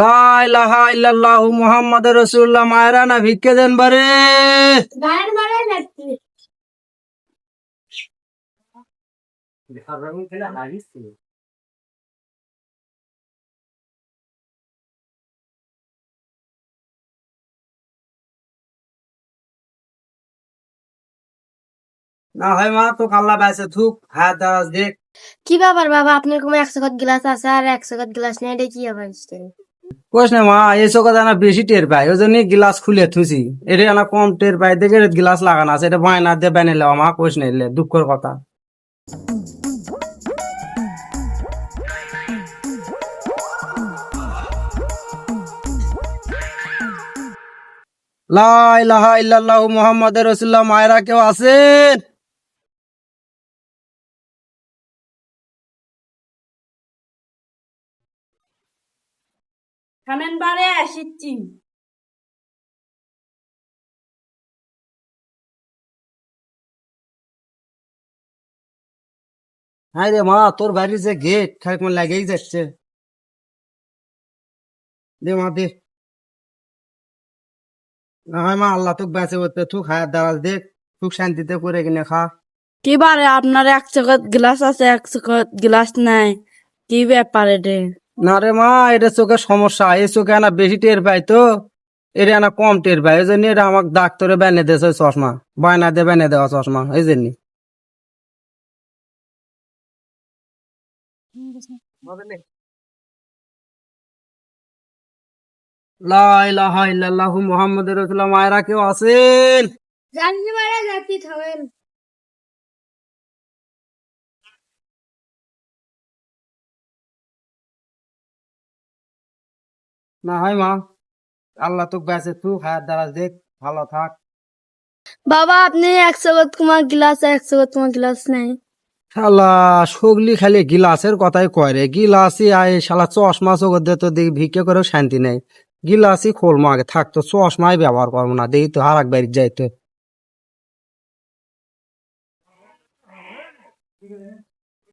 লা ইলাহা ইল্লাল্লাহু মুহাম্মাদুর রাসূলুল্লাহ। মায়েরা না ভিক্ষে দেন বারে। না হয় মা তো কাল্লা বেঁচে থুক হাত দারাজ দেখ। কি ব্যাপার বাবা, আপনার কোনো 100 গ্লাস আছে আর 100 গ্লাস নেই, এটা কি আবার? কোশ না মা, এই চোখে জানা বেশি টের পায়, ওই জন্য গিলাস খুলে থুছি। এটা না কম টের পায় দেখে গিলাস লাগানো আছে, এটা বায়না দিয়ে বানিয়ে লেওয়া মা। কোশ নিলে দুঃখের কথা। লা ইলাহা ইল্লাল্লাহু মুহাম্মাদুর রাসূলুল্লাহ। মায়েরা কেউ আছেন? থামেন বারে, আসিচ্ছি। হ্যাঁ রে মা, তোর বাড়ির যে গেট খালি কোন লাগেই যাচ্ছে। দে মা দে। না হয় মা, আল্লাহ তোকে বেঁচে করতে থুক হায়াত দারাজ দেখ, সুখ শান্তিতে করে কিনে খা। কি বারে, আপনার 100 গ্লাস আছে 100 গ্লাস নাই, কি ব্যাপার এটা? না রে মা, এটা চোখের সমস্যা, এই চোখে না বেশি টের পাই তো, এটা না কম টের পাই, এই জন্য এটা আমাকে ডাক্তারে বেনে দিয়েছে চশমা, বায়না দিয়ে বেনে দেওয়া চশমা, এই জন্য। লা ইলাহা ইল্লাল্লাহু মুহাম্মাদুর রাসূলুল্লাহ। মায়েরা কেউ আছেন? জানি বারে, যাচ্ছি, থামেন। না হয় মা, আল্লাহ তোকে বেঁচে থুক হায়াত দারাজ দেখ, ভালো থাক। বাবা, আপনি 100 তোমার গ্লাস 100 তোমার গ্লাস নাই। শালা সগলি খালি গিলাসের কথাই কয় রে। গিলাসই আয় শালা, চশমা চোখের দিয়ে তো দেখি ভিক্ষে করেও শান্তি নেই। গিলাসই খোলমো আগে, থাকতো চশমাই ব্যবহার করবো না, দেখি তো আর এক বাড়ি যাইতে।